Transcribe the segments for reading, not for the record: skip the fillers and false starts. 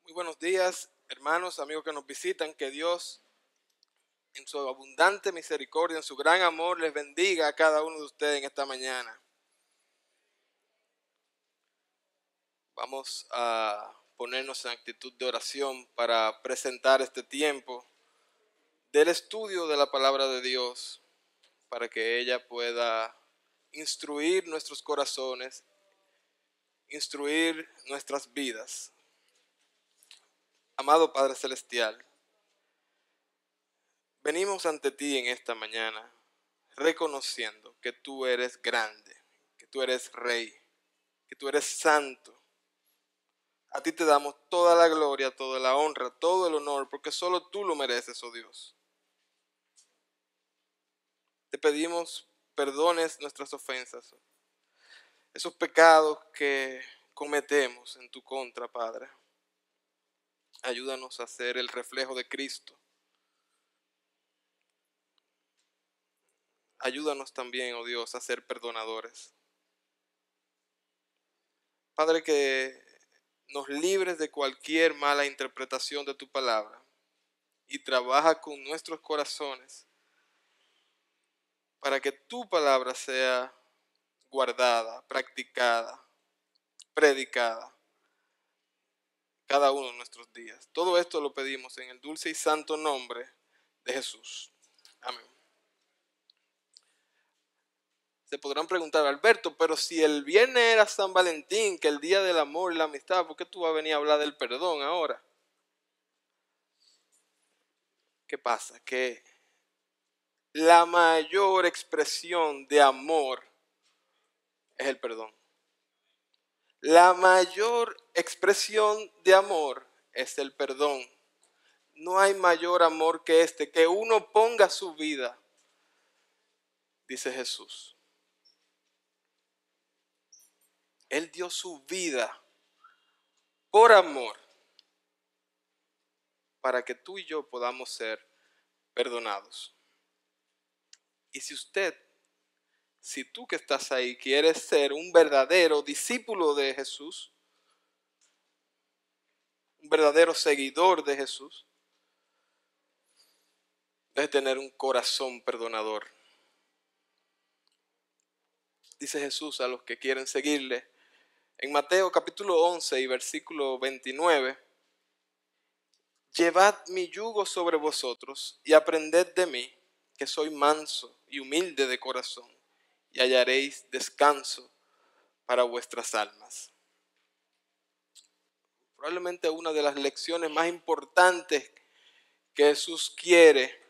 Muy buenos días, hermanos, amigos que nos visitan. Que Dios, en su abundante misericordia, en su gran amor, les bendiga a cada uno de ustedes en esta mañana. Vamos a ponernos en actitud de oración para presentar este tiempo del estudio de la palabra de Dios, para que ella pueda instruir nuestros corazones, instruir nuestras vidas. Amado Padre Celestial, venimos ante ti en esta mañana reconociendo que tú eres grande, que tú eres rey, que tú eres santo. A ti te damos toda la gloria, toda la honra, todo el honor, porque solo tú lo mereces, oh Dios. Te pedimos perdones nuestras ofensas, esos pecados que cometemos en tu contra, Padre. Ayúdanos a ser el reflejo de Cristo. Ayúdanos también, oh Dios, a ser perdonadores. Padre, que nos libres de cualquier mala interpretación de tu palabra y trabaja con nuestros corazones para que tu palabra sea guardada, practicada, predicada cada uno de nuestros días. Todo esto lo pedimos en el dulce y santo nombre de Jesús. Amén. Se podrán preguntar, Alberto, pero si el viernes era San Valentín, que el día del amor y la amistad, ¿por qué tú vas a venir a hablar del perdón ahora? ¿Qué pasa? Que la mayor expresión de amor es el perdón. La mayor expresión de amor es el perdón. No hay mayor amor que este, que uno ponga su vida, dice Jesús. Él dio su vida por amor para que tú y yo podamos ser perdonados. Y si tú que estás ahí quieres ser un verdadero discípulo de Jesús, un verdadero seguidor de Jesús, debes tener un corazón perdonador. Dice Jesús a los que quieren seguirle en Mateo capítulo 11 y versículo 29. Llevad mi yugo sobre vosotros y aprended de mí, que soy manso y humilde de corazón, y hallaréis descanso para vuestras almas. Probablemente una de las lecciones más importantes que Jesús quiere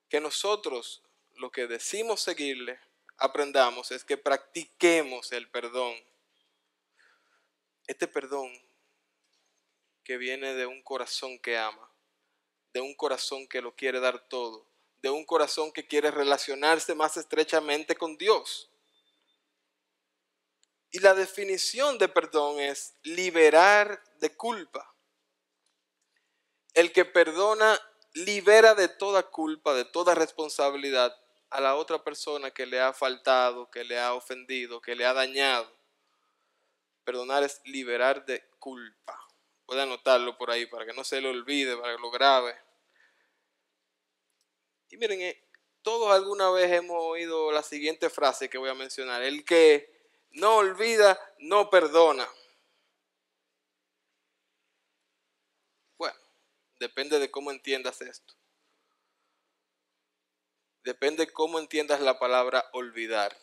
que nosotros, los que decimos seguirle, aprendamos es que practiquemos el perdón. Este perdón que viene de un corazón que ama, de un corazón que lo quiere dar todo, de un corazón que quiere relacionarse más estrechamente con Dios. Y la definición de perdón es liberar de culpa. El que perdona libera de toda culpa, de toda responsabilidad a la otra persona que le ha faltado, que le ha ofendido, que le ha dañado. Perdonar es liberar de culpa. Puede anotarlo por ahí para que no se le olvide, para que lo grabe. Y miren, todos alguna vez hemos oído la siguiente frase que voy a mencionar: el que no olvida, no perdona. Bueno, depende de cómo entiendas esto. Depende de cómo entiendas la palabra olvidar.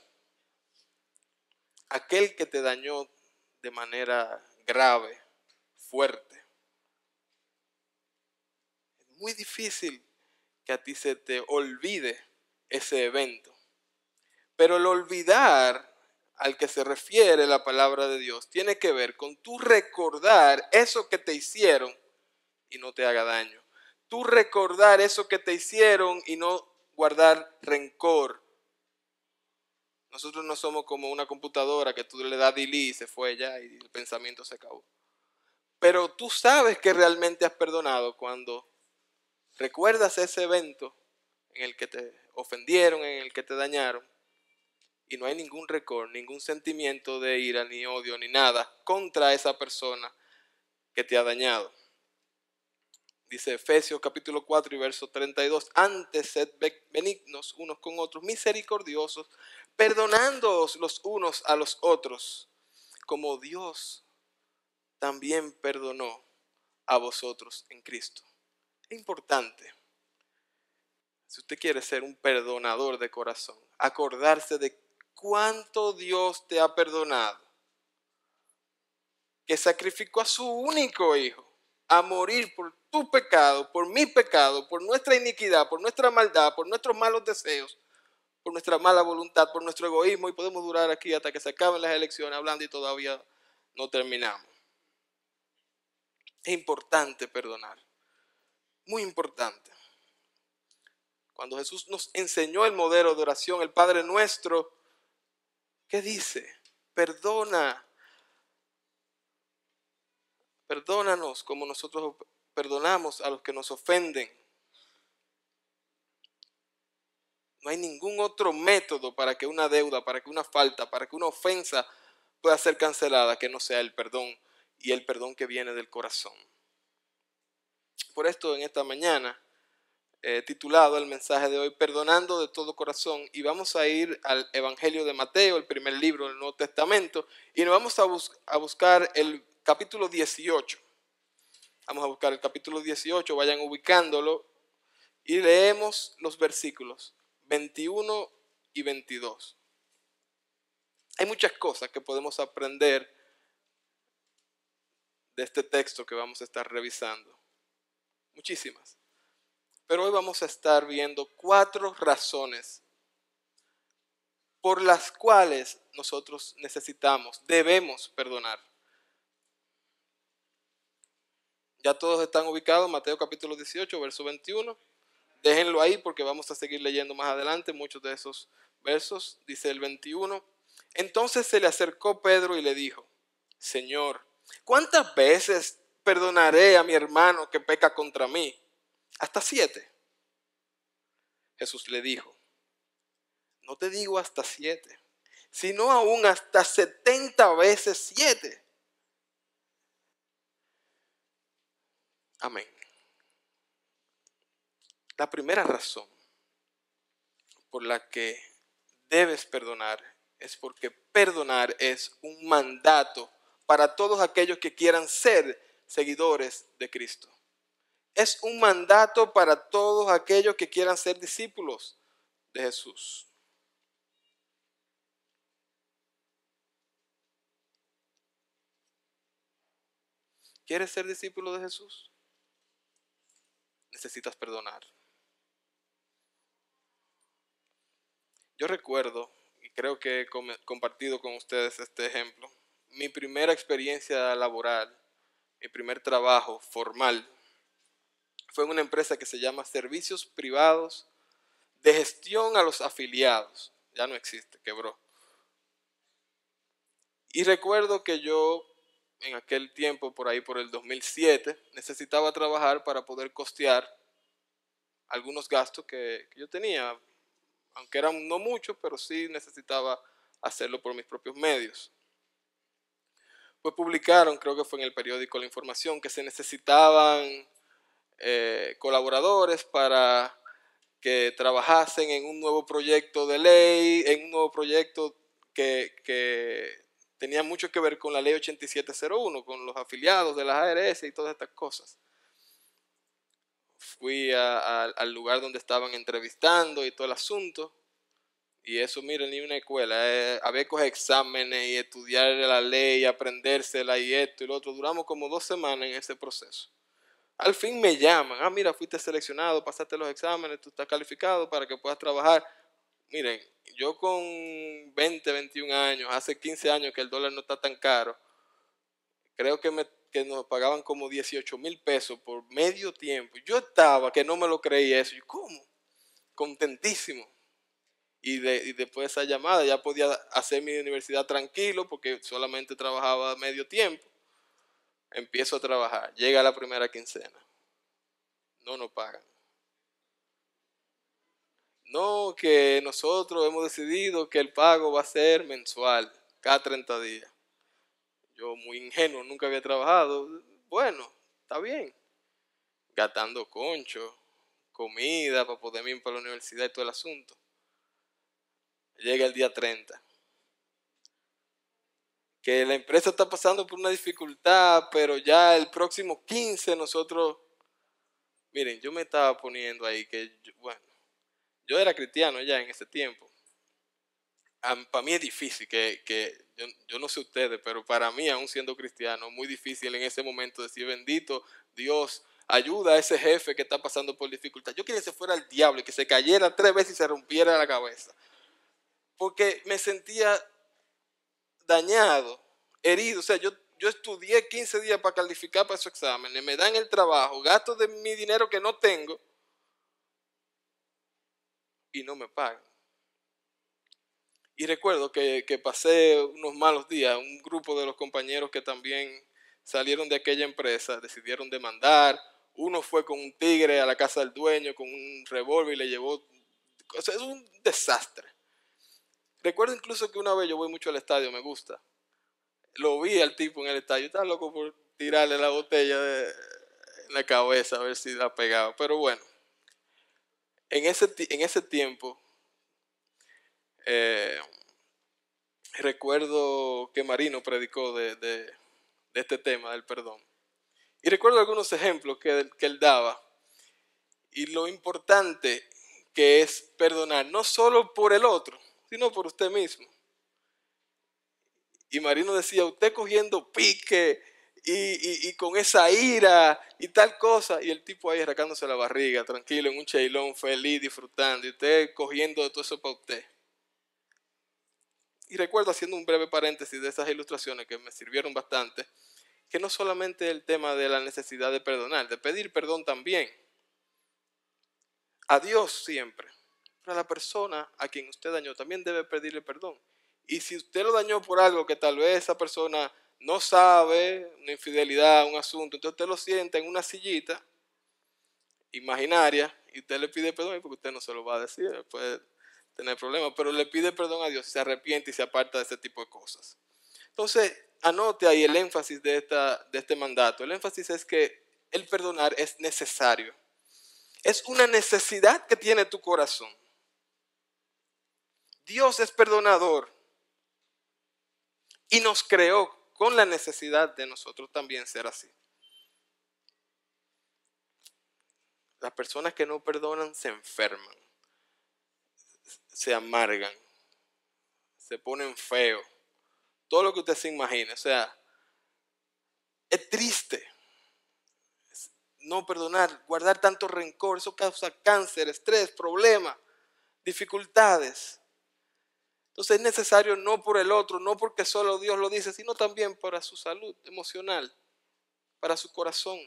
Aquel que te dañó de manera grave, fuerte, es muy difícil que a ti se te olvide ese evento. Pero el olvidar al que se refiere la palabra de Dios tiene que ver con tú recordar eso que te hicieron y no te haga daño. Tú recordar eso que te hicieron y no guardar rencor. Nosotros no somos como una computadora que tú le das delete y se fue ya y el pensamiento se acabó. Pero tú sabes que realmente has perdonado cuando recuerdas ese evento en el que te ofendieron, en el que te dañaron, y no hay ningún rencor, ningún sentimiento de ira, ni odio, ni nada contra esa persona que te ha dañado. Dice Efesios capítulo 4 y verso 32, antes sed benignos unos con otros, misericordiosos, perdonándoos los unos a los otros, como Dios también perdonó a vosotros en Cristo. Es importante, si usted quiere ser un perdonador de corazón, acordarse de cuánto Dios te ha perdonado, que sacrificó a su único hijo a morir por tu pecado, por mi pecado, por nuestra iniquidad, por nuestra maldad, por nuestros malos deseos, por nuestra mala voluntad, por nuestro egoísmo, y podemos durar aquí hasta que se acaben las elecciones hablando y todavía no terminamos. Es importante perdonar, muy importante. Cuando Jesús nos enseñó el modelo de oración, el Padre Nuestro, ¿qué dice? Perdónanos como nosotros perdonamos a los que nos ofenden. No hay ningún otro método para que una deuda, para que una falta, para que una ofensa pueda ser cancelada que no sea el perdón, y el perdón que viene del corazón. Por esto en esta mañana he titulado el mensaje de hoy Perdonando de todo corazón, y vamos a ir al Evangelio de Mateo, el primer libro del Nuevo Testamento, y nos vamos a buscar el capítulo 18. Vamos a buscar el capítulo 18, vayan ubicándolo, y leemos los versículos 21 y 22. Hay muchas cosas que podemos aprender de este texto que vamos a estar revisando. Muchísimas. Pero hoy vamos a estar viendo 4 razones por las cuales nosotros debemos perdonar. Ya todos están ubicados, Mateo capítulo 18, verso 21. Déjenlo ahí porque vamos a seguir leyendo más adelante muchos de esos versos. Dice el 21. Entonces se le acercó Pedro y le dijo, Señor, ¿cuántas veces perdonaré a mi hermano que peca contra mí? ¿Hasta 7? Jesús le dijo, no te digo hasta 7, sino aún hasta 70 veces 7. Amén. La primera razón por la que debes perdonar es porque perdonar es un mandato para todos aquellos que quieran ser seguidores de Cristo. Es un mandato para todos aquellos que quieran ser discípulos de Jesús. ¿Quieres ser discípulo de Jesús? Necesitas perdonar. Yo recuerdo, y creo que he compartido con ustedes este ejemplo, mi primera experiencia laboral, mi primer trabajo formal, fue en una empresa que se llama Servicios Privados de Gestión a los Afiliados. Ya no existe, quebró. Y recuerdo que yo, en aquel tiempo, por ahí por el 2007, necesitaba trabajar para poder costear algunos gastos que yo tenía, aunque eran no muchos, pero sí necesitaba hacerlo por mis propios medios. Pues publicaron, creo que fue en el periódico La Información, que se necesitaban colaboradores para que trabajasen en un nuevo proyecto de ley, en un nuevo proyecto que tenía mucho que ver con la ley 8701, con los afiliados de las ARS y todas estas cosas. Fui al lugar donde estaban entrevistando y todo el asunto. Y eso, miren, ni una escuela. Había que coger exámenes y estudiar la ley, aprendérsela y esto y lo otro. Duramos como 2 semanas en ese proceso. Al fin me llaman. Mira, fuiste seleccionado, pasaste los exámenes, tú estás calificado para que puedas trabajar. Miren, yo con 20, 21 años, hace 15 años que el dólar no está tan caro, creo que nos pagaban como 18,000 pesos por medio tiempo. Yo estaba, que no me lo creía eso. Yo, ¿cómo? Contentísimo. Y después de esa llamada ya podía hacer mi universidad tranquilo porque solamente trabajaba medio tiempo. Empiezo a trabajar, llega la primera quincena. No nos pagan. No, que nosotros hemos decidido que el pago va a ser mensual, cada 30 días. Yo muy ingenuo, nunca había trabajado. Bueno, está bien. gastando concho, comida para poder ir para la universidad y todo el asunto. Llega el día 30. Que la empresa está pasando por una dificultad, pero ya el próximo 15 nosotros... Miren, yo me estaba poniendo ahí que, yo era cristiano ya en ese tiempo. Para mí es difícil yo no sé ustedes, pero para mí, aún siendo cristiano, muy difícil en ese momento decir, bendito Dios, ayuda a ese jefe que está pasando por dificultad. Yo quería que se fuera al diablo y que se cayera 3 veces y se rompiera la cabeza. Porque me sentía dañado, herido. O sea, yo estudié 15 días para calificar para esos exámenes, me dan el trabajo, gasto de mi dinero que no tengo y no me pagan. Y recuerdo que pasé unos malos días. Un grupo de los compañeros que también salieron de aquella empresa decidieron demandar. Uno fue con un tigre a la casa del dueño con un revólver y le llevó... O sea, es un desastre. Recuerdo incluso que una vez yo voy mucho al estadio, me gusta. Lo vi al tipo en el estadio, estaba loco por tirarle la botella en la cabeza a ver si la pegaba. Pero bueno, en ese tiempo... Eh, recuerdo que Marino predicó de este tema del perdón. Y recuerdo algunos ejemplos que él daba. Y lo importante que es perdonar, no solo por el otro, sino por usted mismo. Y Marino decía, usted cogiendo pique y con esa ira y tal cosa. Y el tipo ahí arrancándose la barriga, tranquilo, en un cheilón, feliz, disfrutando. Y usted cogiendo todo eso para usted. Y recuerdo, haciendo un breve paréntesis de esas ilustraciones que me sirvieron bastante, que no solamente el tema de la necesidad de perdonar, de pedir perdón también. A Dios siempre. Pero a la persona a quien usted dañó también debe pedirle perdón. Y si usted lo dañó por algo que tal vez esa persona no sabe, una infidelidad, un asunto, entonces usted lo sienta en una sillita imaginaria y usted le pide perdón porque usted no se lo va a decir, puede tener problemas, pero le pide perdón a Dios y se arrepiente y se aparta de ese tipo de cosas. Entonces, anote ahí el énfasis de este mandato. El énfasis es que el perdonar es necesario. Es una necesidad que tiene tu corazón. Dios es perdonador y nos creó con la necesidad de nosotros también ser así. Las personas que no perdonan se enferman, se amargan, se ponen feos. Todo lo que usted se imagine. O sea, es triste no perdonar, guardar tanto rencor. Eso causa cáncer, estrés, problemas, dificultades. Entonces es necesario no por el otro, no porque solo Dios lo dice, sino también para su salud emocional, para su corazón.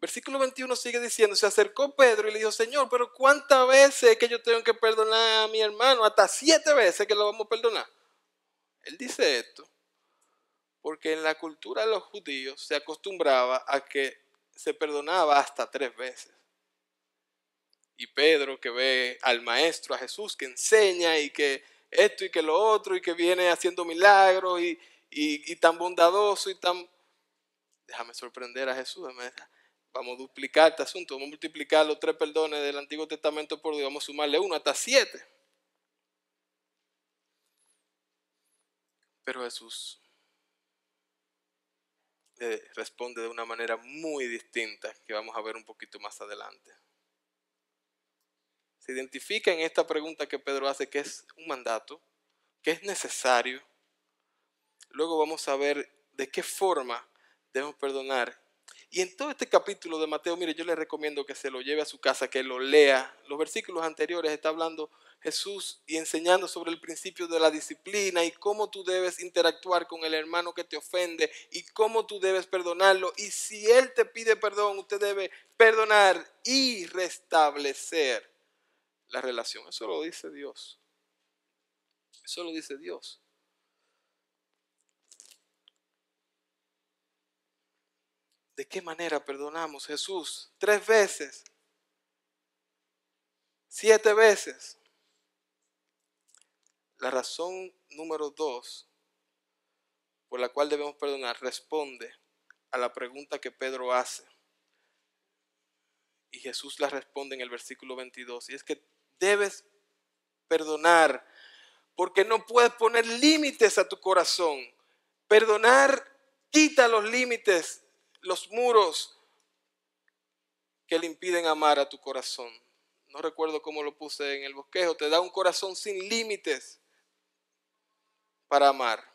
Versículo 21 sigue diciendo, se acercó Pedro y le dijo, Señor, pero ¿cuántas veces es que yo tengo que perdonar a mi hermano? Hasta 7 veces que lo vamos a perdonar. Él dice esto porque en la cultura de los judíos se acostumbraba a que se perdonaba hasta 3 veces. Y Pedro, que ve al maestro, a Jesús, que enseña y que esto y que lo otro y que viene haciendo milagros y tan bondadoso y tan... Déjame sorprender a Jesús, vamos a duplicar este asunto, vamos a multiplicar los 3 perdones del Antiguo Testamento por Dios, vamos a sumarle 1 hasta 7. Pero Jesús responde de una manera muy distinta que vamos a ver un poquito más adelante. Se identifica en esta pregunta que Pedro hace que es un mandato, que es necesario. Luego vamos a ver de qué forma debemos perdonar. Y en todo este capítulo de Mateo, mire, yo le recomiendo que se lo lleve a su casa, que lo lea. Los versículos anteriores está hablando Jesús y enseñando sobre el principio de la disciplina y cómo tú debes interactuar con el hermano que te ofende y cómo tú debes perdonarlo. Y si él te pide perdón, usted debe perdonar y restablecer la relación. Eso lo dice Dios. Eso lo dice Dios. ¿De qué manera perdonamos? Jesús, 3 veces, 7 veces. La razón número 2 por la cual debemos perdonar responde a la pregunta que Pedro hace. Y Jesús la responde en el versículo 22. Y es que debes perdonar porque no puedes poner límites a tu corazón. Perdonar quita los límites, los muros que le impiden amar a tu corazón. No recuerdo cómo lo puse en el bosquejo. Te da un corazón sin límites para amar.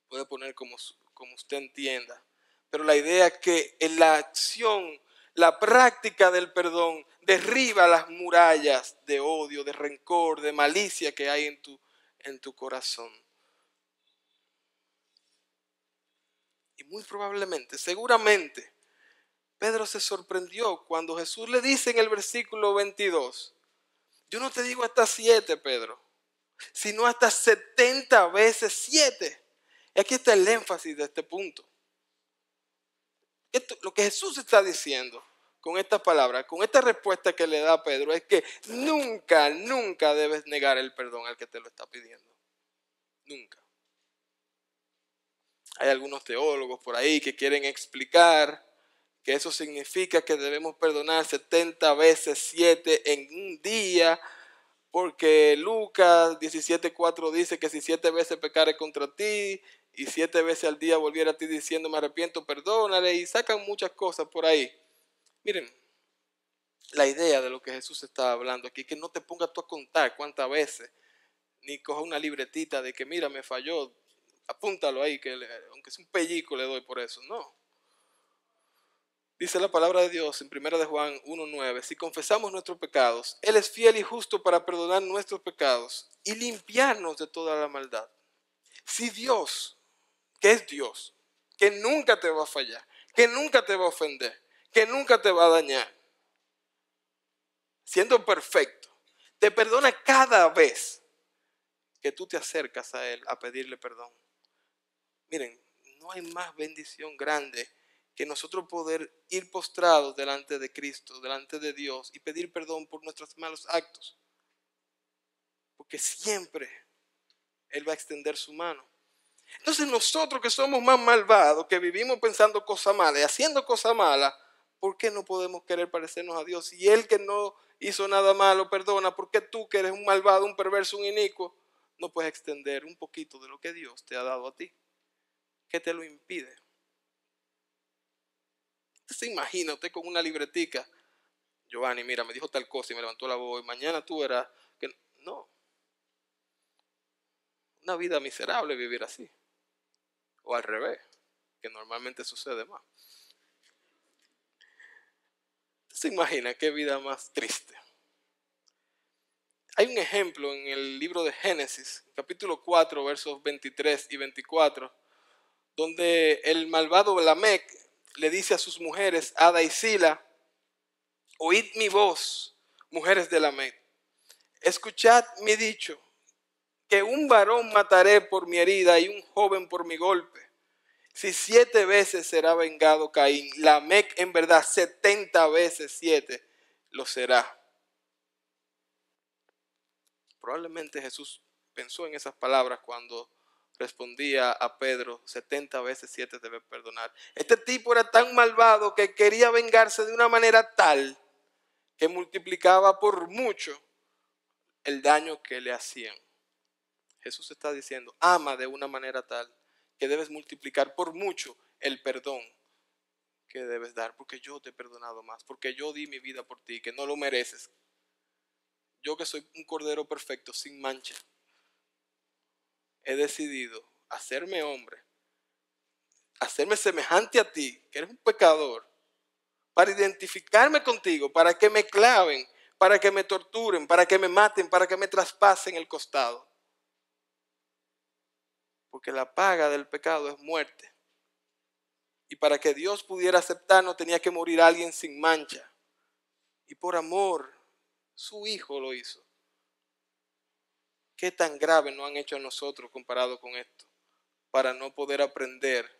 Puede poner como usted entienda. Pero la idea es que en la acción, la práctica del perdón derriba las murallas de odio, de rencor, de malicia que hay en tu corazón. Y muy probablemente, seguramente, Pedro se sorprendió cuando Jesús le dice en el versículo 22, yo no te digo hasta 7, Pedro, sino hasta 70 veces 7. Y aquí está el énfasis de este punto. Lo que Jesús está diciendo con estas palabras, con esta respuesta que le da a Pedro, es que nunca, nunca debes negar el perdón al que te lo está pidiendo. Nunca. Hay algunos teólogos por ahí que quieren explicar que eso significa que debemos perdonar 70 veces 7 en un día, porque Lucas 17:4 dice que si 7 veces pecare contra ti y 7 veces al día volviera a ti diciendo me arrepiento, perdónale, y sacan muchas cosas por ahí. Miren, la idea de lo que Jesús está hablando aquí, que no te pongas tú a contar cuántas veces, ni coja una libretita de que mira, me falló, apúntalo ahí, que aunque sea un pellico le doy por eso. No. Dice la palabra de Dios en 1 de Juan 1:9, si confesamos nuestros pecados, Él es fiel y justo para perdonar nuestros pecados y limpiarnos de toda la maldad. Si Dios, que es Dios, que nunca te va a fallar, que nunca te va a ofender, que nunca te va a dañar, siendo perfecto, te perdona cada vez que tú te acercas a Él a pedirle perdón. Miren, no hay más bendición grande que nosotros poder ir postrados delante de Cristo, delante de Dios y pedir perdón por nuestros malos actos. Porque siempre Él va a extender su mano. Entonces nosotros que somos más malvados, que vivimos pensando cosas malas y haciendo cosas malas, ¿por qué no podemos querer parecernos a Dios? Y Él que no hizo nada malo perdona, ¿por qué tú que eres un malvado, un perverso, un inicuo, no puedes extender un poquito de lo que Dios te ha dado a ti? ¿Qué te lo impide? Usted se imagina usted con una libretica, Giovanni, mira, me dijo tal cosa y me levantó la voz, y mañana tú verás que no. Una vida miserable vivir así. O al revés, que normalmente sucede más. ¿Se imagina qué vida más triste? Hay un ejemplo en el libro de Génesis, capítulo 4, versos 23 y 24, donde el malvado Lamec le dice a sus mujeres, Ada y Sila, oíd mi voz, mujeres de Lamec, escuchad mi dicho, que un varón mataré por mi herida y un joven por mi golpe. Si 7 veces será vengado Caín, Lamec en verdad 70 veces 7 lo será. Probablemente Jesús pensó en esas palabras cuando respondía a Pedro, 70 veces 7 debe perdonar. Este tipo era tan malvado que quería vengarse de una manera tal que multiplicaba por mucho el daño que le hacían. Jesús está diciendo, ama de una manera tal que debes multiplicar por mucho el perdón que debes dar, porque yo te he perdonado más, porque yo di mi vida por ti, que no lo mereces. Yo que soy un cordero perfecto, sin mancha, he decidido hacerme hombre, hacerme semejante a ti, que eres un pecador, para identificarme contigo, para que me claven, para que me torturen, para que me maten, para que me traspasen el costado. Porque la paga del pecado es muerte. Y para que Dios pudiera aceptarnos tenía que morir alguien sin mancha. Y por amor, su Hijo lo hizo. ¿Qué tan grave nos han hecho a nosotros comparado con esto? Para no poder aprender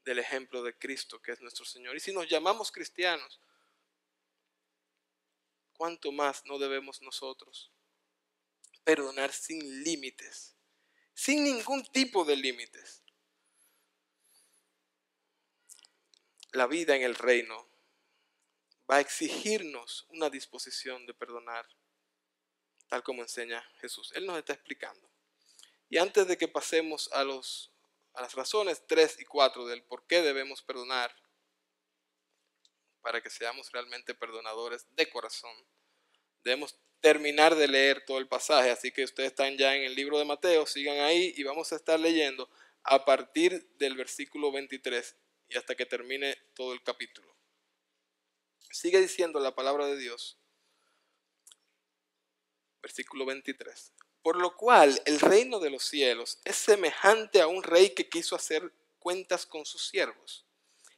del ejemplo de Cristo, que es nuestro Señor. Y si nos llamamos cristianos, ¿cuánto más no debemos nosotros perdonar sin límites? Sin ningún tipo de límites. la vida en el reino va a exigirnos una disposición de perdonar, tal como enseña Jesús. Él nos está explicando. Y antes de que pasemos a las razones 3 y 4 del por qué debemos perdonar, para que seamos realmente perdonadores de corazón, debemos terminar de leer todo el pasaje. Así que ustedes están ya en el libro de Mateo, sigan ahí y vamos a estar leyendo a partir del versículo 23 y hasta que termine todo el capítulo. Sigue diciendo la palabra de Dios, versículo 23. Por lo cual el reino de los cielos es semejante a un rey que quiso hacer cuentas con sus siervos.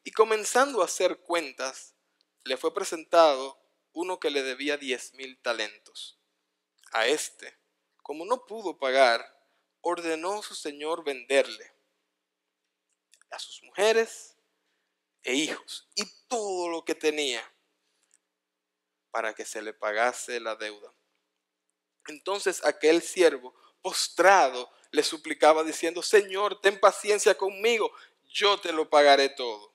Y comenzando a hacer cuentas, le fue presentado uno que le debía 10,000 talentos. A este, como no pudo pagar, ordenó su señor venderle a sus mujeres e hijos y todo lo que tenía para que se le pagase la deuda. Entonces aquel siervo, postrado, le suplicaba diciendo: Señor, ten paciencia conmigo, yo te lo pagaré todo.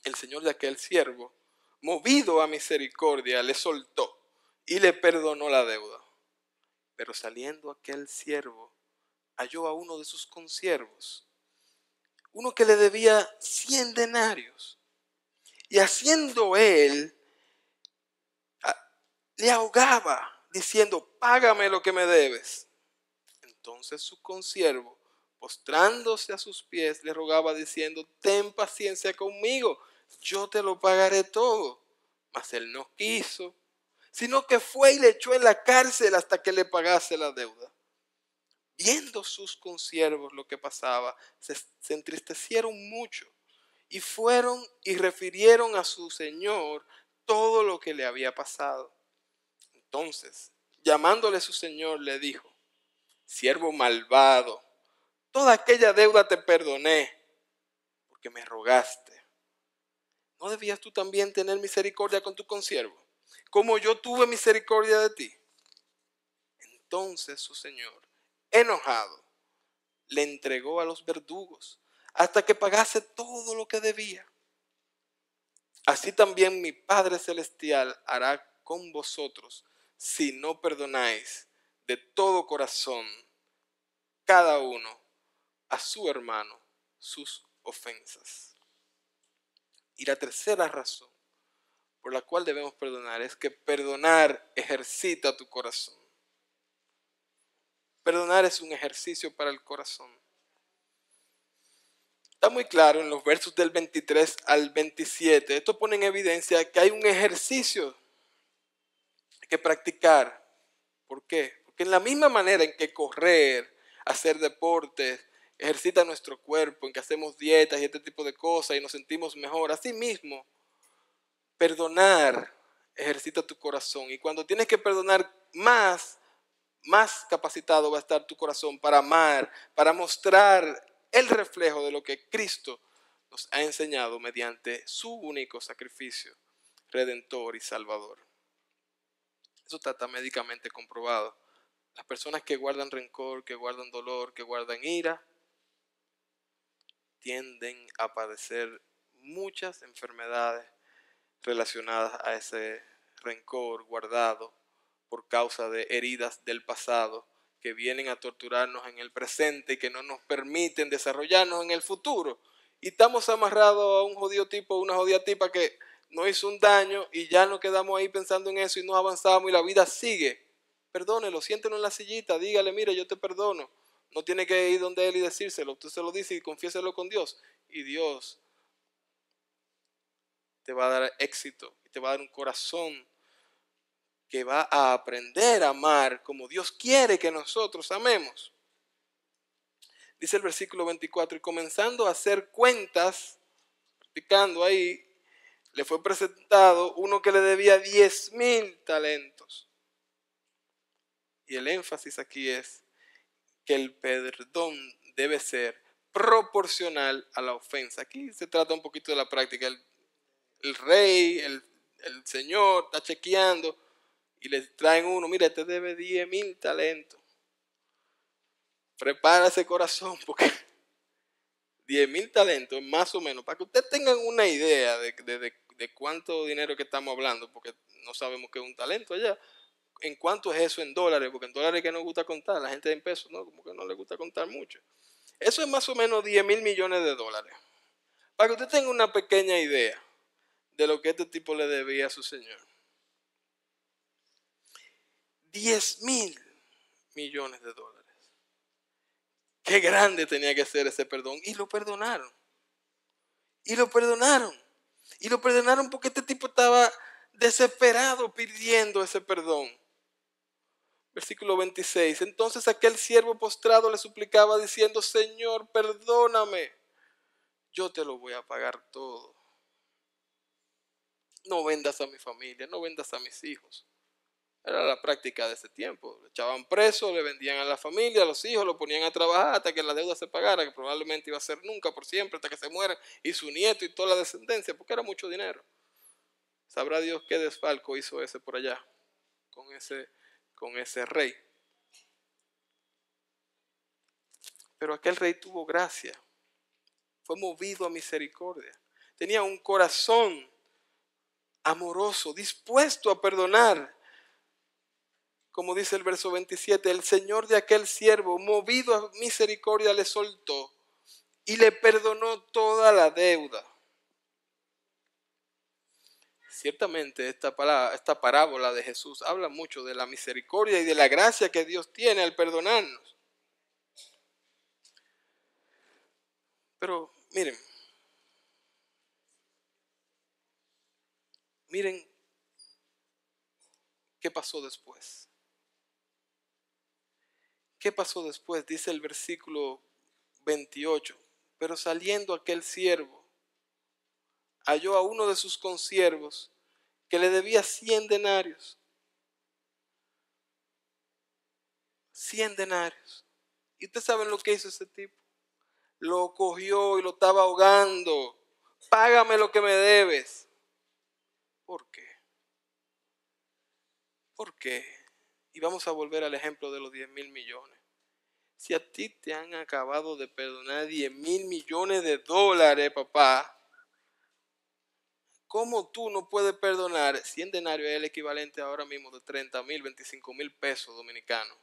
El señor de aquel siervo, movido a misericordia, le soltó y le perdonó la deuda. Pero saliendo aquel siervo, halló a uno de sus consiervos, uno que le debía 100 denarios. Y haciendo él, le ahogaba, diciendo: págame lo que me debes. Entonces su consiervo, postrándose a sus pies, le rogaba diciendo: ten paciencia conmigo, yo te lo pagaré todo. Mas él no quiso, sino que fue y le echó en la cárcel hasta que le pagase la deuda. Viendo sus consiervos lo que pasaba, se entristecieron mucho y fueron y refirieron a su señor todo lo que le había pasado. Entonces, llamándole su señor, le dijo: siervo malvado, toda aquella deuda te perdoné, porque me rogaste. ¿No debías tú también tener misericordia con tu consiervo, como yo tuve misericordia de ti? Entonces su señor, enojado, le entregó a los verdugos hasta que pagase todo lo que debía. Así también mi Padre Celestial hará con vosotros si no perdonáis de todo corazón cada uno a su hermano sus ofensas. Y la tercera razón por la cual debemos perdonar es que perdonar ejercita tu corazón. Perdonar es un ejercicio para el corazón. Está muy claro en los versos del 23 al 27. Esto pone en evidencia que hay un ejercicio que practicar. ¿Por qué? Porque en la misma manera en que correr, hacer deportes, ejercita nuestro cuerpo, en que hacemos dietas y este tipo de cosas y nos sentimos mejor, así mismo, perdonar ejercita tu corazón. Y cuando tienes que perdonar más capacitado va a estar tu corazón para amar, para mostrar el reflejo de lo que Cristo nos ha enseñado mediante su único sacrificio, redentor y salvador. Eso está médicamente comprobado. Las personas que guardan rencor, que guardan dolor, que guardan ira, tienden a padecer muchas enfermedades relacionadas a ese rencor guardado por causa de heridas del pasado que vienen a torturarnos en el presente y que no nos permiten desarrollarnos en el futuro. Y estamos amarrados a un jodido tipo, una jodida tipa que nos hizo un daño y ya nos quedamos ahí pensando en eso y no avanzamos y la vida sigue. Perdónelo, siéntelo en la sillita, dígale: mire, yo te perdono. No tiene que ir donde él y decírselo, usted se lo dice y confiéselo con Dios. Y Dios te va a dar éxito y te va a dar un corazón que va a aprender a amar como Dios quiere que nosotros amemos. Dice el versículo 24: y comenzando a hacer cuentas, practicando ahí, le fue presentado uno que le debía 10,000 talentos. Y el énfasis aquí es que el perdón debe ser proporcional a la ofensa. Aquí se trata un poquito de la práctica. El rey, el señor está chequeando y le traen uno: mira, te debe 10,000 talentos. Prepara ese corazón porque 10,000 talentos, más o menos, para que ustedes tengan una idea de cuánto dinero que estamos hablando, porque no sabemos qué es un talento allá. ¿En cuánto es eso en dólares? Porque en dólares que nos gusta contar, la gente en pesos, ¿no? Como que no le gusta contar mucho. Eso es más o menos 10,000 millones de dólares. Para que usted tenga una pequeña idea de lo que este tipo le debía a su señor. 10,000 millones de dólares. Qué grande tenía que ser ese perdón. Y lo perdonaron. Y lo perdonaron. Y lo perdonaron porque este tipo estaba desesperado pidiendo ese perdón. Versículo 26. Entonces aquel siervo postrado le suplicaba diciendo: Señor, perdóname. Yo te lo voy a pagar todo. No vendas a mi familia, no vendas a mis hijos. Era la práctica de ese tiempo. Lo echaban preso, le vendían a la familia, a los hijos, lo ponían a trabajar hasta que la deuda se pagara, que probablemente iba a ser nunca, por siempre, hasta que se muera, y su nieto y toda la descendencia, porque era mucho dinero. Sabrá Dios qué desfalco hizo ese por allá, con ese rey. Pero aquel rey tuvo gracia, fue movido a misericordia, tenía un corazón amoroso, dispuesto a perdonar. Como dice el verso 27, el Señor de aquel siervo, movido a misericordia, le soltó y le perdonó toda la deuda. Ciertamente esta parábola de Jesús habla mucho de la misericordia y de la gracia que Dios tiene al perdonarnos. Pero miren qué pasó después. ¿Qué pasó después? Dice el versículo 28. Pero saliendo aquel siervo, halló a uno de sus consiervos que le debía 100 denarios. 100 denarios. ¿Y ustedes saben lo que hizo ese tipo? Lo cogió y lo estaba ahogando. Págame lo que me debes. ¿Por qué? ¿Por qué? Y vamos a volver al ejemplo de los 10,000 millones. Si a ti te han acabado de perdonar 10,000 millones de dólares, papá, ¿cómo tú no puedes perdonar? 100 denarios es el equivalente ahora mismo de 30,000, 25,000 pesos dominicanos.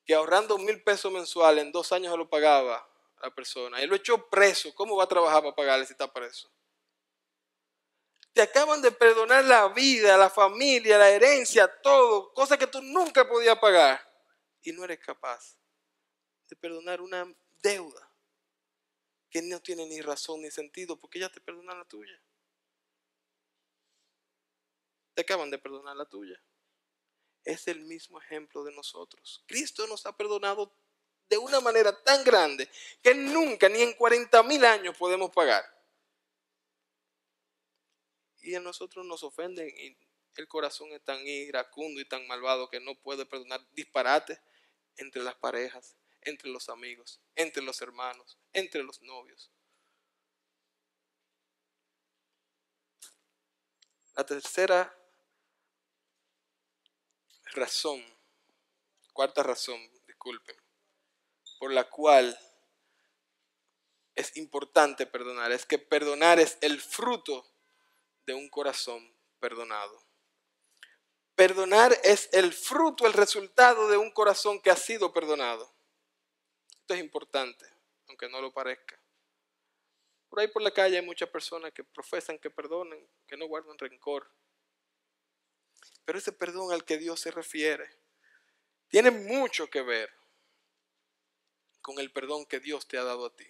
Que ahorrando 1,000 pesos mensuales en 2 años se lo pagaba a la persona. Él lo echó preso. ¿Cómo va a trabajar para pagarle si está preso? Te acaban de perdonar la vida, la familia, la herencia, todo. Cosas que tú nunca podías pagar. Y no eres capaz de perdonar una deuda que no tiene ni razón ni sentido porque ya te perdonan la tuya. Te acaban de perdonar la tuya. Es el mismo ejemplo de nosotros. Cristo nos ha perdonado de una manera tan grande que nunca, ni en 40,000 años podemos pagar. Y a nosotros nos ofenden y el corazón es tan iracundo y tan malvado que no puede perdonar disparates entre las parejas, entre los amigos, entre los hermanos, entre los novios. La tercera razón, cuarta razón, disculpen, por la cual es importante perdonar, es que perdonar es el fruto de un corazón perdonado. Perdonar es el fruto, el resultado de un corazón que ha sido perdonado. Esto es importante, aunque no lo parezca. Por ahí por la calle hay muchas personas que profesan que perdonan, que no guardan rencor. Pero ese perdón al que Dios se refiere tiene mucho que ver con el perdón que Dios te ha dado a ti.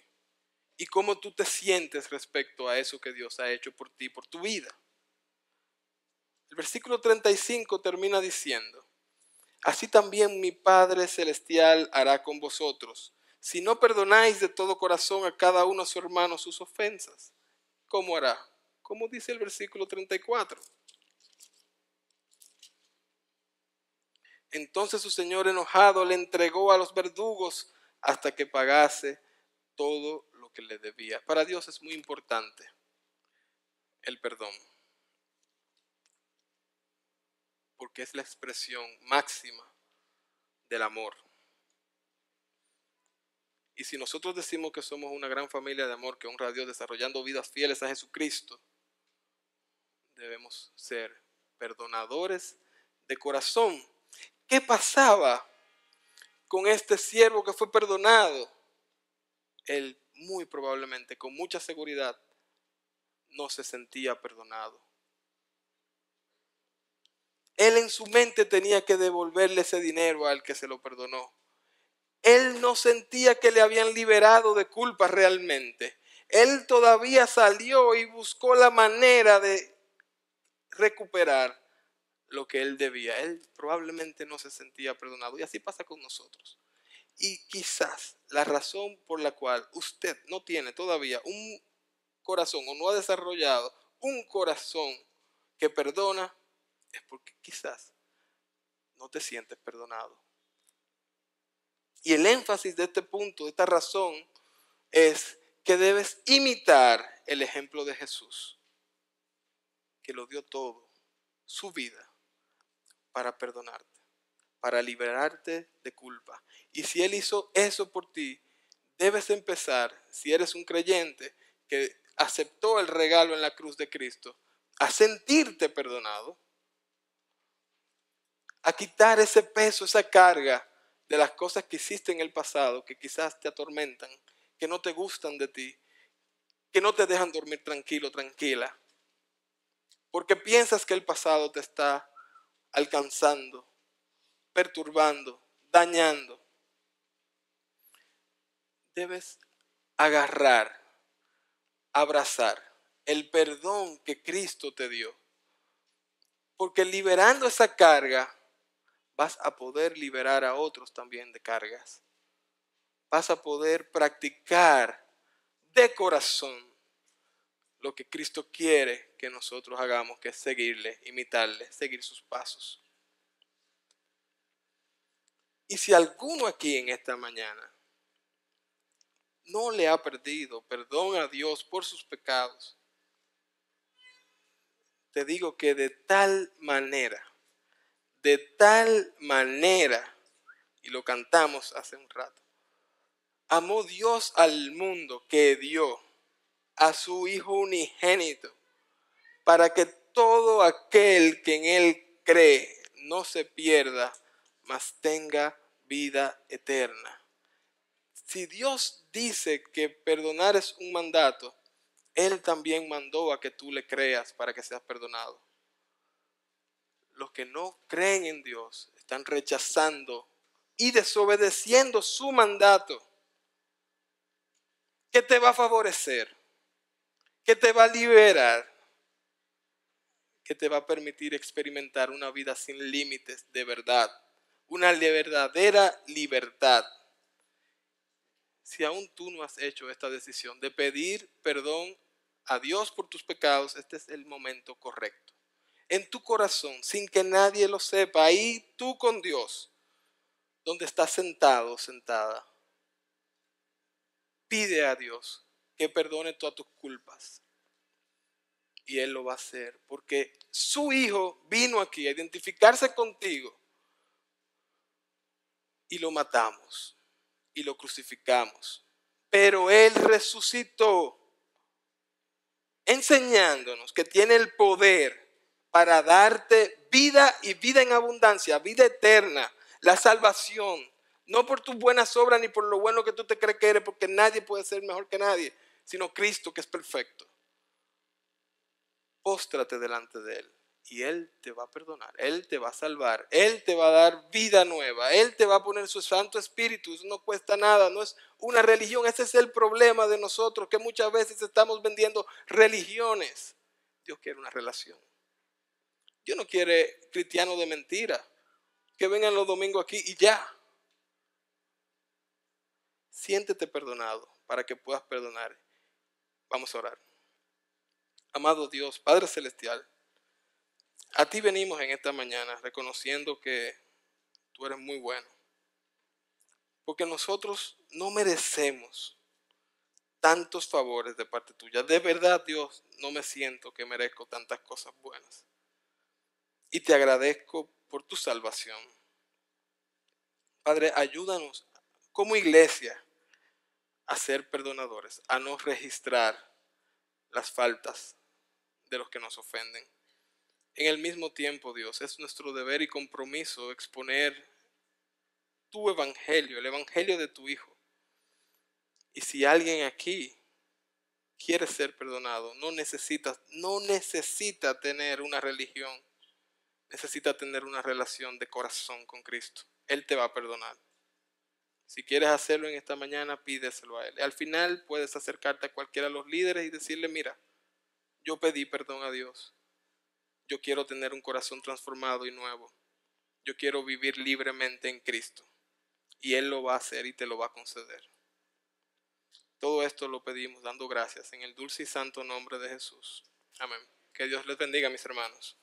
Y cómo tú te sientes respecto a eso que Dios ha hecho por ti, por tu vida. El versículo 35 termina diciendo: así también mi Padre Celestial hará con vosotros, si no perdonáis de todo corazón a cada uno a su hermano sus ofensas. ¿Cómo hará? Como dice el versículo 34. Entonces su señor enojado le entregó a los verdugos hasta que pagase todo lo que le debía. Para Dios es muy importante el perdón, porque es la expresión máxima del amor. Y si nosotros decimos que somos una gran familia de amor que honra a Dios desarrollando vidas fieles a Jesucristo, debemos ser perdonadores de corazón. ¿Qué pasaba con este siervo que fue perdonado? Él muy probablemente, con mucha seguridad, no se sentía perdonado. Él en su mente tenía que devolverle ese dinero al que se lo perdonó. Él no sentía que le habían liberado de culpa realmente. Él todavía salió y buscó la manera de recuperar lo que él debía. Él probablemente no se sentía perdonado. Y así pasa con nosotros. Y quizás la razón por la cual usted no tiene todavía un corazón o no ha desarrollado un corazón que perdona es porque quizás no te sientes perdonado. Y el énfasis de este punto, de esta razón, es que debes imitar el ejemplo de Jesús, que lo dio todo, su vida, para perdonarte, para liberarte de culpa. Y si Él hizo eso por ti, debes empezar, si eres un creyente que aceptó el regalo en la cruz de Cristo, a sentirte perdonado, a quitar ese peso, esa carga de las cosas que hiciste en el pasado, que quizás te atormentan, que no te gustan de ti, que no te dejan dormir tranquilo, tranquila, porque piensas que el pasado te está alcanzando, perturbando, dañando. Debes agarrar, abrazar el perdón que Cristo te dio, porque liberando esa carga vas a poder liberar a otros también de cargas. Vas a poder practicar de corazón lo que Cristo quiere que nosotros hagamos, que es seguirle, imitarle, seguir sus pasos. Y si alguno aquí en esta mañana no le ha perdido perdón a Dios por sus pecados, te digo que de tal manera, y lo cantamos hace un rato, amó Dios al mundo que dio a su Hijo unigénito, para que todo aquel que en Él cree no se pierda, mas tenga vida eterna. Si Dios dice que perdonar es un mandato, Él también mandó a que tú le creas para que seas perdonado. Los que no creen en Dios están rechazando y desobedeciendo su mandato, que te va a favorecer, que te va a liberar, que te va a permitir experimentar una vida sin límites de verdad, una verdadera libertad. Si aún tú no has hecho esta decisión de pedir perdón a Dios por tus pecados, este es el momento correcto. En tu corazón, sin que nadie lo sepa, ahí tú con Dios, donde estás sentado, sentada, pide a Dios que perdone todas tus culpas. Y Él lo va a hacer, porque su Hijo vino aquí a identificarse contigo y lo matamos y lo crucificamos. Pero Él resucitó, enseñándonos que tiene el poder para darte vida y vida en abundancia, vida eterna, la salvación, no por tus buenas obras ni por lo bueno que tú te crees que eres, porque nadie puede ser mejor que nadie, sino Cristo que es perfecto. Póstrate delante de Él y Él te va a perdonar, Él te va a salvar, Él te va a dar vida nueva, Él te va a poner su Santo Espíritu. Eso no cuesta nada, no es una religión. Ese es el problema de nosotros, que muchas veces estamos vendiendo religiones. Dios quiere una relación. Dios no quiere cristianos de mentira que vengan los domingos aquí y ya. Siéntete perdonado para que puedas perdonar. Vamos a orar. Amado Dios, Padre Celestial, a ti venimos en esta mañana reconociendo que tú eres muy bueno. Porque nosotros no merecemos tantos favores de parte tuya. De verdad, Dios, no me siento que merezco tantas cosas buenas. Y te agradezco por tu salvación. Padre, ayúdanos como iglesia a ser perdonadores, a no registrar las faltas de los que nos ofenden. En el mismo tiempo, Dios, es nuestro deber y compromiso exponer tu evangelio, el evangelio de tu Hijo. Y si alguien aquí quiere ser perdonado, no necesita tener una religión, necesita tener una relación de corazón con Cristo. Él te va a perdonar. Si quieres hacerlo en esta mañana, pídeselo a Él. Al final puedes acercarte a cualquiera de los líderes y decirle, mira, yo pedí perdón a Dios. Yo quiero tener un corazón transformado y nuevo. Yo quiero vivir libremente en Cristo. Y Él lo va a hacer y te lo va a conceder. Todo esto lo pedimos dando gracias en el dulce y santo nombre de Jesús. Amén. Que Dios les bendiga, mis hermanos.